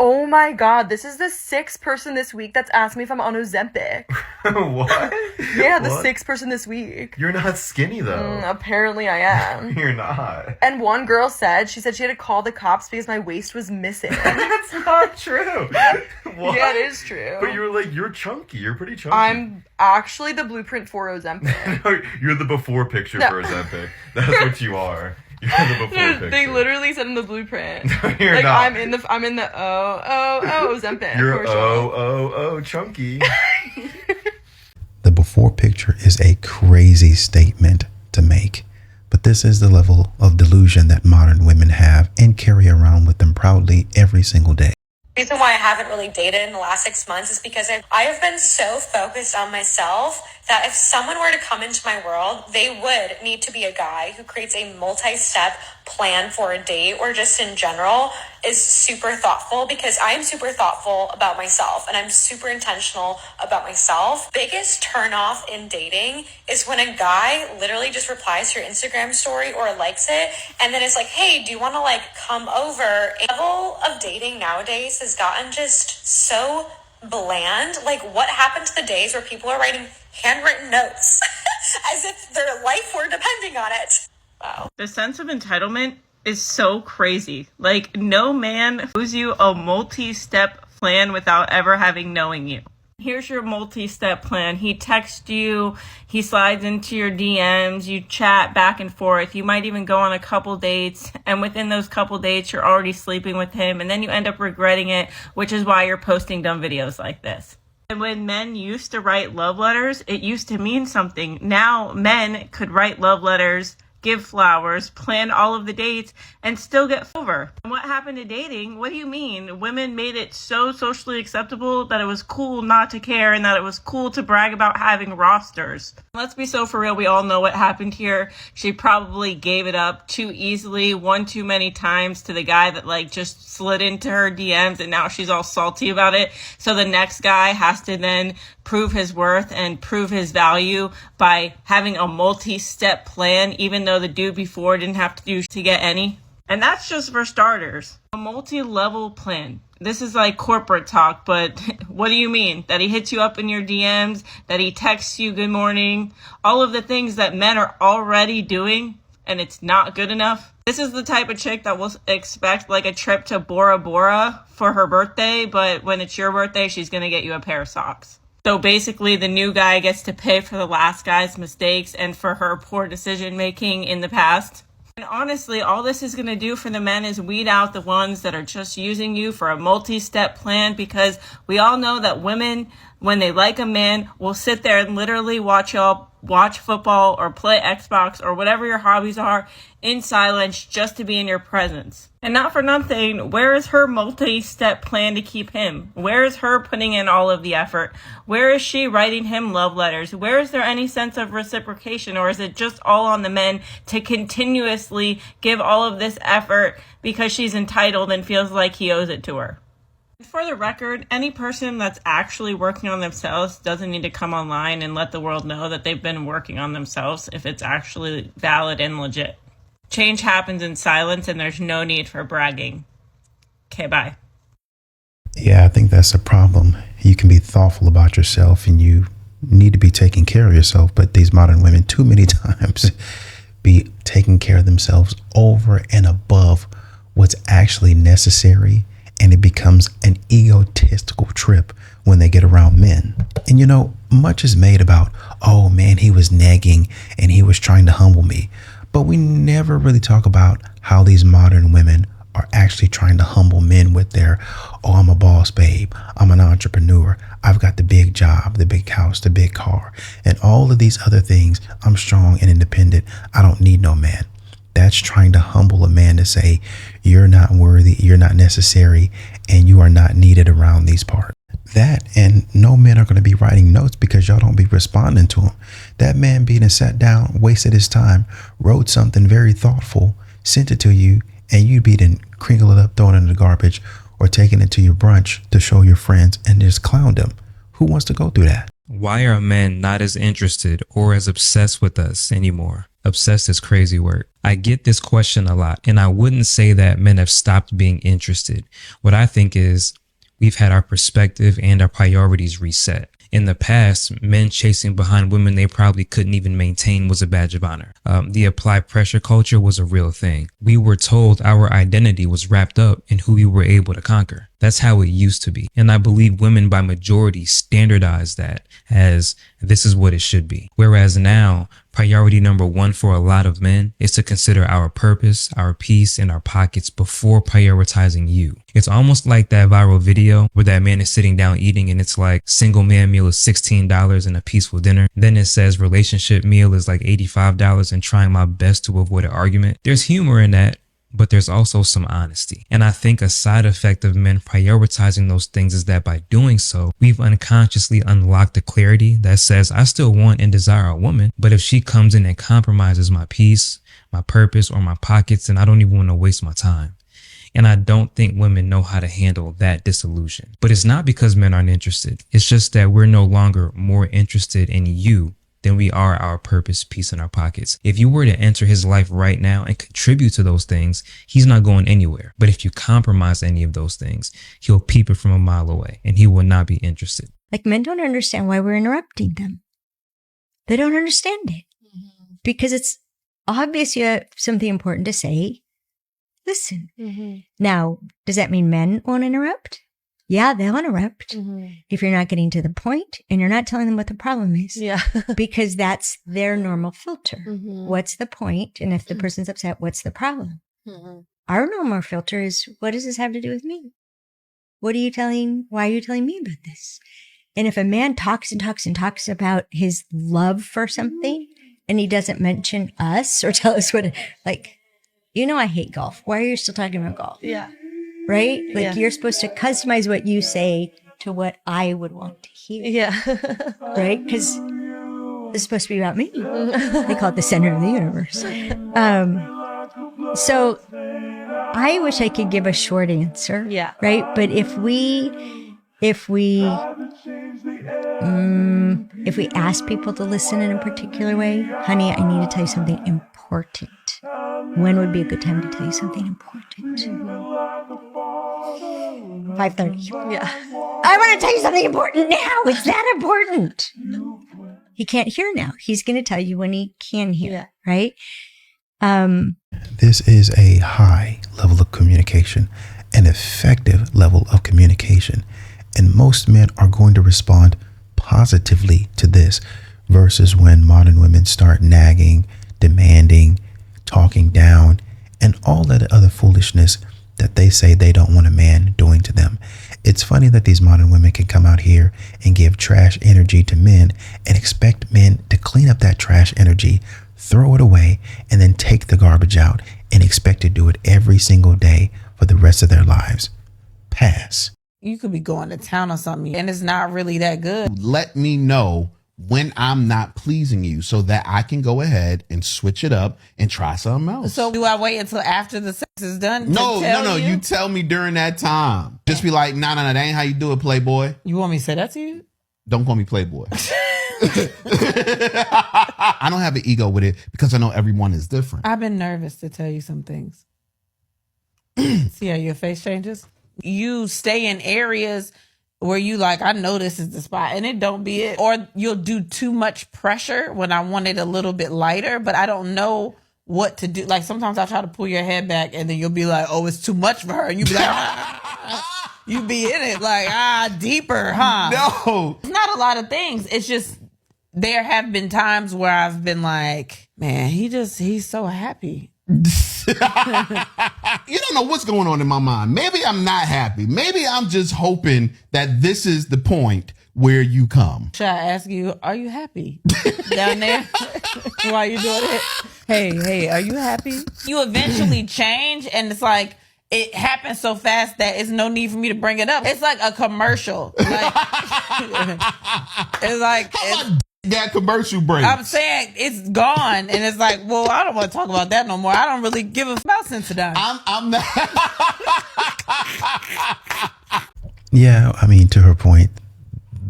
Oh my God, this is the sixth person this week that's asked me if I'm on Ozempic. What? Yeah, the What? sixth person this week. You're not skinny though. Apparently I am. You're not. And one girl said, she had to call the cops because my waist was missing. That's not true. What? Yeah, it is true. But you're chunky. You're pretty chunky. I'm actually the blueprint for Ozempic. You're the before picture No. for Ozempic. That's what you are. You're the before picture. They literally said in the blueprint. No, you're like not. I'm in the Ozempic. You're commercial. chunky. The before picture is a crazy statement to make, but this is the level of delusion that modern women have and carry around with them proudly every single day. The reason why I haven't really dated in the last 6 months is because I have been so focused on myself that if someone were to come into my world, they would need to be a guy who creates a multi-step plan for a date, or just in general is super thoughtful, because I'm super thoughtful about myself and I'm super intentional about myself. Biggest turn off in dating is when a guy literally just replies to your Instagram story or likes it and then it's like, hey, do you want to like come over? The level of dating nowadays has gotten just so bland. Like, what happened to the days where people are writing handwritten notes as if their life were depending on it? Wow. The sense of entitlement is so crazy. Like, no man owes you a multi-step plan without ever having knowing you. Here's your multi-step plan. He texts you, he slides into your DMs, you chat back and forth. You might even go on a couple dates, and within those couple dates, you're already sleeping with him, and then you end up regretting it, which is why you're posting dumb videos like this. And when men used to write love letters, it used to mean something. Now men could write love letters, give flowers, plan all of the dates, and still get over. And what happened to dating? What do you mean? Women made it so socially acceptable that it was cool not to care and that it was cool to brag about having rosters. Let's be so for real, we all know what happened here. She probably gave it up too easily, one too many times to the guy that like just slid into her DMs, and now she's all salty about it. So the next guy has to then prove his worth and prove his value by having a multi-step plan, even though the dude before didn't have to do to get any. And that's just for starters. A multi-level plan. This is like corporate talk, but what do you mean? That he hits you up in your DMs, that he texts you good morning, all of the things that men are already doing, and it's not good enough. This is the type of chick that will expect like a trip to Bora Bora for her birthday, but when it's your birthday, she's gonna get you a pair of socks. So basically, the new guy gets to pay for the last guy's mistakes and for her poor decision making in the past. And honestly, all this is going to do for the men is weed out the ones that are just using you for a multi-step plan, because we all know that women, when they like a man, will sit there and literally watch football or play Xbox or whatever your hobbies are in silence just to be in your presence. And not for nothing, where is her multi-step plan to keep him? Where is her putting in all of the effort? Where is she writing him love letters? Where is there any sense of reciprocation, or is it just all on the men to continuously give all of this effort because she's entitled and feels like he owes it to her? For the record, any person that's actually working on themselves doesn't need to come online and let the world know that they've been working on themselves if it's actually valid and legit. Change happens in silence, and there's no need for bragging. Okay, bye. Yeah, I think that's a problem. You can be thoughtful about yourself and you need to be taking care of yourself, but these modern women too many times be taking care of themselves over and above what's actually necessary, and it becomes an egotistical trip when they get around men. And you know, much is made about, oh man, he was nagging and he was trying to humble me. But we never really talk about how these modern women are actually trying to humble men with their, oh, I'm a boss, babe. I'm an entrepreneur. I've got the big job, the big house, the big car, and all of these other things. I'm strong and independent. I don't need no man. That's trying to humble a man to say, you're not worthy, you're not necessary, and you are not needed around these parts. That, and no men are going to be writing notes because y'all don't be responding to him. That man being sat down, wasted his time, wrote something very thoughtful, sent it to you, and you be then crinkle it up, throw it in the garbage, or taking it to your brunch to show your friends and just clowned him. Who wants to go through that? Why are men not as interested or as obsessed with us anymore? Obsessed is crazy word. I get this question a lot, and I wouldn't say that men have stopped being interested. What I think is we've had our perspective and our priorities reset. In the past, men chasing behind women they probably couldn't even maintain was a badge of honor. The applied pressure culture was a real thing. We were told our identity was wrapped up in who we were able to conquer. That's how it used to be. And I believe women by majority standardize that as this is what it should be. Whereas now, priority number one for a lot of men is to consider our purpose, our peace, and our pockets before prioritizing you. It's almost like that viral video where that man is sitting down eating and it's like single man meal is $16 and a peaceful dinner. Then it says relationship meal is like $85 and trying my best to avoid an argument. There's humor in that, but there's also some honesty. And I think a side effect of men prioritizing those things is that by doing so, we've unconsciously unlocked the clarity that says, I still want and desire a woman, but if she comes in and compromises my peace, my purpose, or my pockets, then I don't even want to waste my time. And I don't think women know how to handle that disillusion. But it's not because men aren't interested. It's just that we're no longer more interested in you than we are our purpose, peace, and our pockets. If you were to enter his life right now and contribute to those things, he's not going anywhere. But if you compromise any of those things, he'll peep it from a mile away and he will not be interested. Like, men don't understand why we're interrupting them. They don't understand it. Because it's obvious you have something important to say. Listen. Now, does that mean men won't interrupt? Yeah, they'll interrupt if you're not getting to the point and you're not telling them what the problem is. Yeah. Because that's their normal filter. What's the point? And if the person's upset, what's the problem? Our normal filter is, what does this have to do with me? Why are you telling me about this? And if a man talks and talks and talks about his love for something and he doesn't mention us or tell us what, like, I hate golf. Why are you still talking about golf? Yeah. Right? Like, you're supposed to customize what you say to what I would want to hear. Yeah. Right? Because it's supposed to be about me. They call it the center of the universe. So I wish I could give a short answer. Yeah. Right? But if we ask people to listen in a particular way, honey, I need to tell you something important. When would be a good time to tell you something important? 5:30. Yeah. I want to tell you something important now. It's that important. He can't hear now. He's going to tell you when he can hear, right? This is a high level of communication, an effective level of communication. And most men are going to respond positively to this versus when modern women start nagging, demanding, talking down, and all that other foolishness that they say they don't want a man doing to them. It's funny that these modern women can come out here and give trash energy to men and expect men to clean up that trash energy, throw it away, and then take the garbage out and expect to do it every single day for the rest of their lives. Pass. You could be going to town or something and it's not really that good. Let me know when I'm not pleasing you so that I can go ahead and switch it up and try something else. So do I wait until after the sex is done? No. You tell me during that time. Just be like, nah, that ain't how you do it, Playboy. You want me to say that to you? Don't call me Playboy. I don't have an ego with it because I know everyone is different. I've been nervous to tell you some things. See how your face changes? You stay in areas where you like, I know this is the spot and it don't be it. Or you'll do too much pressure when I want it a little bit lighter, but I don't know what to do. Like sometimes I try to pull your head back and then you'll be like, oh, it's too much for her. And you be like, you be in it like, deeper, huh? No. It's not a lot of things. It's just, there have been times where I've been like, man, he's so happy. You don't know what's going on in my mind. Maybe I'm not happy. Maybe I'm just hoping that this is the point where you come. Should I ask you, are you happy down there while you're doing it? Hey, are you happy? You eventually change and it's like, it happens so fast that it's no need for me to bring it up. It's like a commercial. Like, it's like... that commercial break. I'm saying it's gone, and it's like, well, I don't want to talk about that no more. I don't really give a about Sensodyne. I'm not. Yeah, I mean, to her point,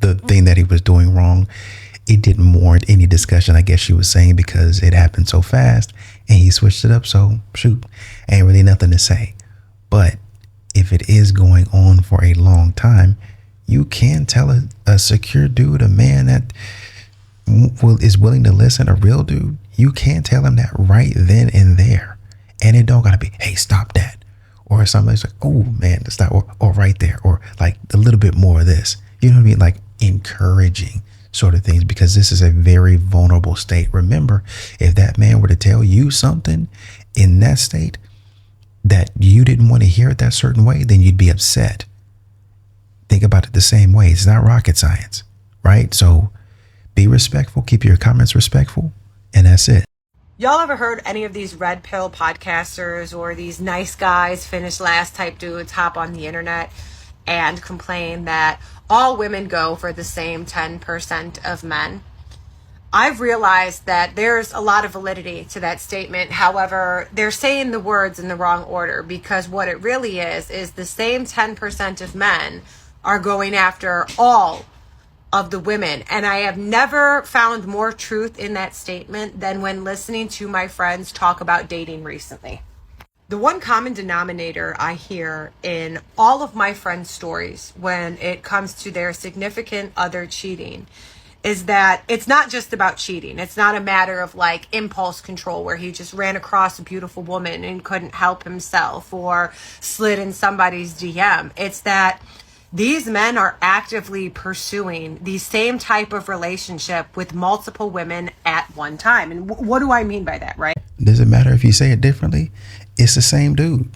the thing that he was doing wrong, it didn't warrant any discussion, I guess she was saying, because it happened so fast and he switched it up. So shoot, ain't really nothing to say. But if it is going on for a long time, you can tell a secure dude, a man that is willing to listen, a real dude, you can tell him that right then and there. And it don't gotta be, hey, stop that. Or somebody's like, oh man, stop, or right there, or like a little bit more of this. You know what I mean? Like encouraging sort of things, because this is a very vulnerable state. Remember, if that man were to tell you something in that state that you didn't want to hear it that certain way, then you'd be upset. Think about it the same way. It's not rocket science, right? So be respectful, keep your comments respectful, and that's it. Y'all ever heard any of these red pill podcasters or these nice guys, finish last type dudes hop on the internet and complain that all women go for the same 10% of men? I've realized that there's a lot of validity to that statement. However, they're saying the words in the wrong order, because what it really is the same 10% of men are going after all of the women. And I have never found more truth in that statement than when listening to my friends talk about dating recently. The one common denominator I hear in all of my friends' stories when it comes to their significant other cheating is that it's not just about cheating. It's not a matter of like impulse control where he just ran across a beautiful woman and couldn't help himself, or slid in somebody's DM. It's that these men are actively pursuing the same type of relationship with multiple women at one time. And what do I mean by that, right? Does it matter if you say it differently? It's the same dude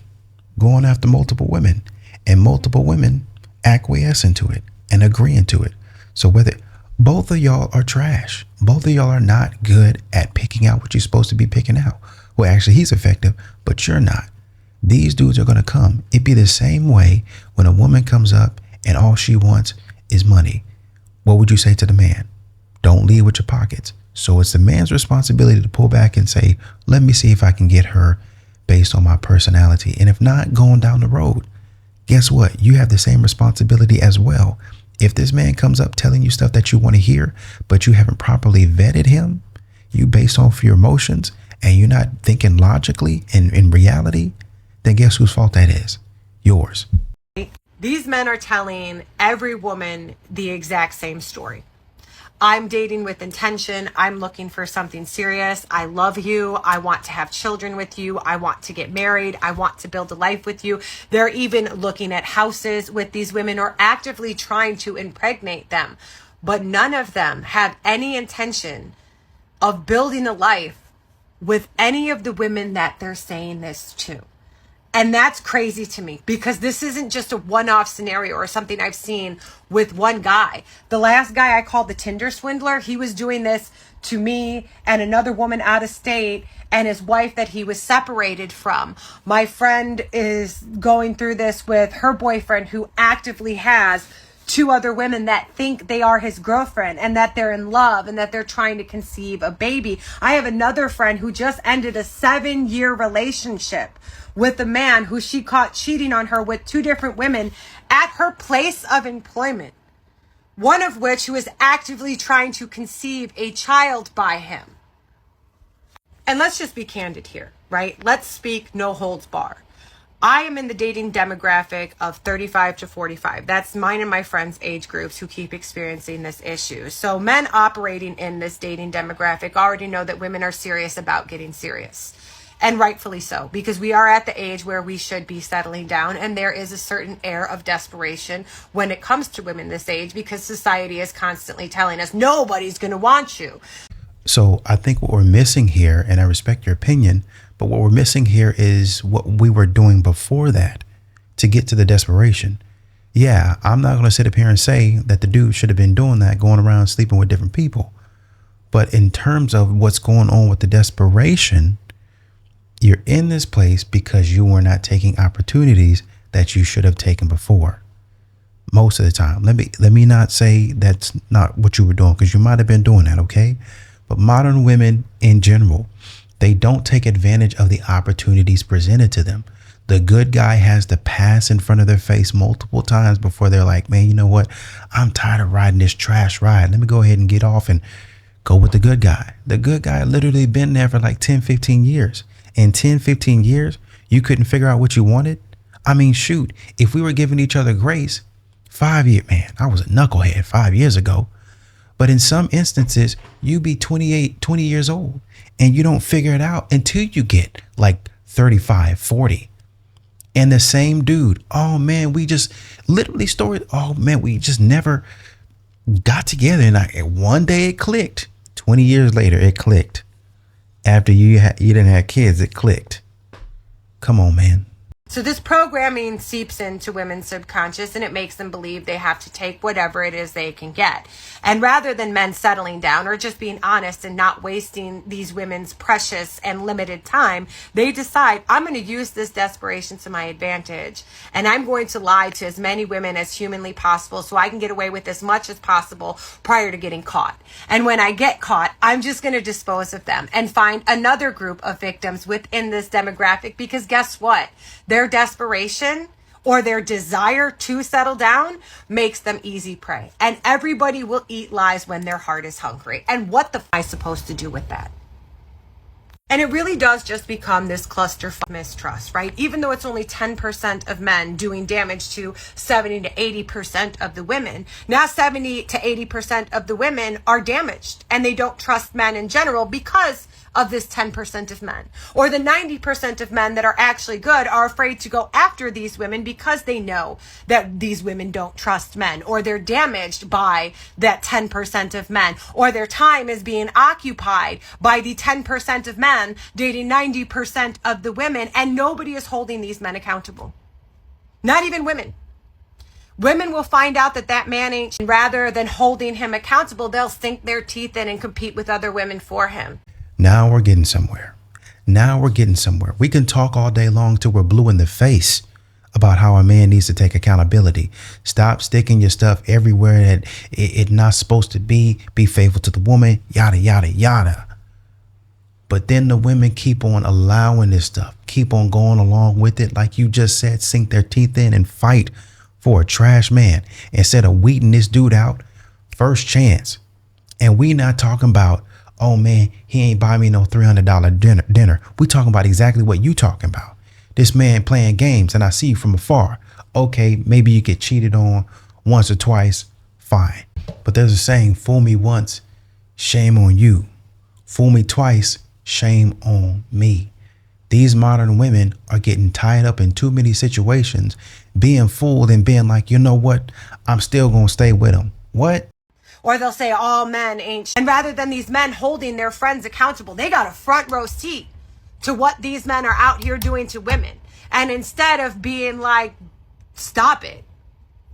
going after multiple women, and multiple women acquiesce into it and agreeing to it. So whether both of y'all are trash, both of y'all are not good at picking out what you're supposed to be picking out. Well, actually, he's effective, but you're not. These dudes are going to come. It'd be the same way when a woman comes up and all she wants is money. What would you say to the man? Don't lead with your pockets. So it's the man's responsibility to pull back and say, let me see if I can get her based on my personality. And if not, going down the road, guess what? You have the same responsibility as well. If this man comes up telling you stuff that you want to hear, but you haven't properly vetted him, you based off your emotions, and you're not thinking logically and in reality, then guess whose fault that is? Yours. These men are telling every woman the exact same story. I'm dating with intention. I'm looking for something serious. I love you. I want to have children with you. I want to get married. I want to build a life with you. They're even looking at houses with these women or actively trying to impregnate them. But none of them have any intention of building a life with any of the women that they're saying this to. And that's crazy to me, because this isn't just a one-off scenario or something I've seen with one guy. The last guy I called the Tinder swindler, he was doing this to me and another woman out of state and his wife that he was separated from. My friend is going through this with her boyfriend, who actively has 2 other women that think they are his girlfriend and that they're in love and that they're trying to conceive a baby. I have another friend who just ended a 7-year relationship with a man who she caught cheating on her with 2 different women at her place of employment. One of which who is actively trying to conceive a child by him. And let's just be candid here, right? Let's speak no holds bar. I am in the dating demographic of 35 to 45. That's mine and my friends' age groups who keep experiencing this issue. So men operating in this dating demographic already know that women are serious about getting serious. And rightfully so, because we are at the age where we should be settling down, and there is a certain air of desperation when it comes to women this age, because society is constantly telling us nobody's going to want you. So I think what we're missing here, and I respect your opinion, but what we're missing here is what we were doing before that to get to the desperation. Yeah, I'm not going to sit up here and say that the dude should have been doing that, going around sleeping with different people. But in terms of what's going on with the desperation, you're in this place because you were not taking opportunities that you should have taken before. Most of the time. Let me not say that's not what you were doing, because you might have been doing that, okay? But modern women in general, they don't take advantage of the opportunities presented to them. The good guy has to pass in front of their face multiple times before they're like, man, you know what? I'm tired of riding this trash ride. Let me go ahead and get off and go with the good guy. The good guy literally been there for like 10, 15 years. In 10, 15 years, you couldn't figure out what you wanted? I mean, shoot, if we were giving each other grace, 5 years, man, I was a knucklehead 5 years ago. But in some instances, you be 28, 20 years old and you don't figure it out until you get like 35, 40. And the same dude, oh man, we just literally we just never got together. And one day it clicked. 20 years later, it clicked. After you didn't have kids, it clicked. Come on, man. So this programming seeps into women's subconscious and it makes them believe they have to take whatever it is they can get. And rather than men settling down or just being honest and not wasting these women's precious and limited time, they decide, I'm going to use this desperation to my advantage. And I'm going to lie to as many women as humanly possible so I can get away with as much as possible prior to getting caught. And when I get caught, I'm just going to dispose of them and find another group of victims within this demographic, because guess what? Their desperation or their desire to settle down makes them easy prey. And everybody will eat lies when their heart is hungry. And what the f am I supposed to do with that? And it really does just become this cluster mistrust, right? Even though it's only 10% of men doing damage to 70 to 80% of the women, now 70 to 80% of the women are damaged and they don't trust men in general because of this 10% of men. Or the 90% of men that are actually good are afraid to go after these women because they know that these women don't trust men, or they're damaged by that 10% of men, or their time is being occupied by the 10% of men dating 90% of the women, and nobody is holding these men accountable. Not even women. Women will find out that that man ain't, and rather than holding him accountable, they'll sink their teeth in and compete with other women for him. Now we're getting somewhere. We can talk all day long till we're blue in the face about how a man needs to take accountability. Stop sticking your stuff everywhere that it's not supposed to be. Be faithful to the woman, yada, yada, yada. But then the women keep on allowing this stuff, keep on going along with it. Like you just said, sink their teeth in and fight for a trash man instead of weeding this dude out first chance. And we not talking about, oh man, he ain't buy me no $300 dinner. We talking about exactly what you talking about. This man playing games and I see you from afar. Okay, maybe you get cheated on once or twice, fine. But there's a saying, fool me once, shame on you. Fool me twice, shame on me. These modern women are getting tied up in too many situations, being fooled and being like, you know what? I'm still going to stay with him. What? Or they'll say all men ain't. And rather than these men holding their friends accountable, they got a front row seat to what these men are out here doing to women. And instead of being like, stop it.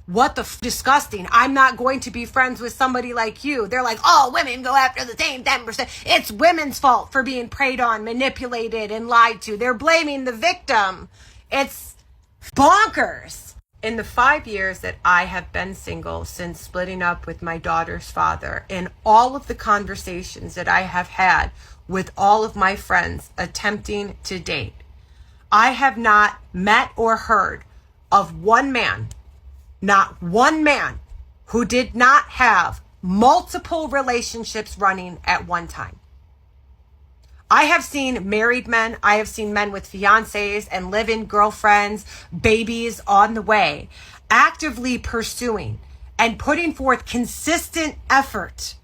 What the disgusting. I'm not going to be friends with somebody like you. They're like, all women go after the same 10%. It's women's fault for being preyed on, manipulated, and lied to. They're blaming the victim. It's bonkers. In the 5 years that I have been single since splitting up with my daughter's father, in all of the conversations that I have had with all of my friends attempting to date, I have not met or heard of one man, not one man, who did not have multiple relationships running at one time. I have seen married men, I have seen men with fiancés and live-in girlfriends, babies on the way, actively pursuing and putting forth consistent effort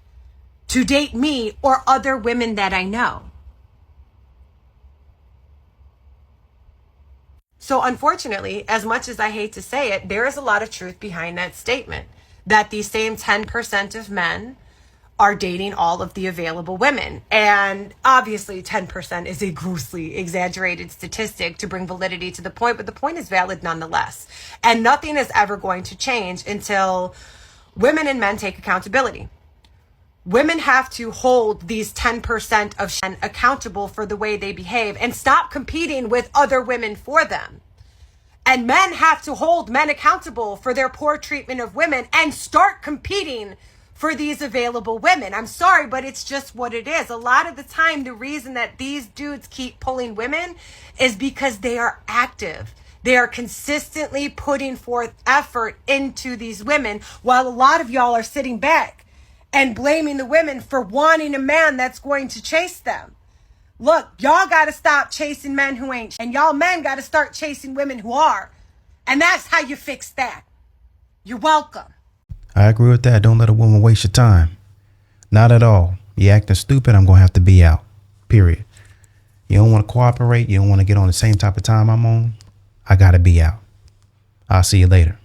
to date me or other women that I know. So unfortunately, as much as I hate to say it, there is a lot of truth behind that statement, that these same 10% of men are dating all of the available women. And obviously 10% is a grossly exaggerated statistic to bring validity to the point, but the point is valid nonetheless. And nothing is ever going to change until women and men take accountability. Women have to hold these 10% of men accountable for the way they behave and stop competing with other women for them. And men have to hold men accountable for their poor treatment of women and start competing for these available women. I'm sorry, but it's just what it is. A lot of the time, the reason that these dudes keep pulling women is because they are active. They are consistently putting forth effort into these women, while a lot of y'all are sitting back and blaming the women for wanting a man that's going to chase them. Look, y'all got to stop chasing men who ain't, and y'all men got to start chasing women who are. And that's how you fix that. You're welcome. I agree with that. Don't let a woman waste your time. Not at all. You acting stupid, I'm going to have to be out. Period. You don't want to cooperate. You don't want to get on the same type of time I'm on. I got to be out. I'll see you later.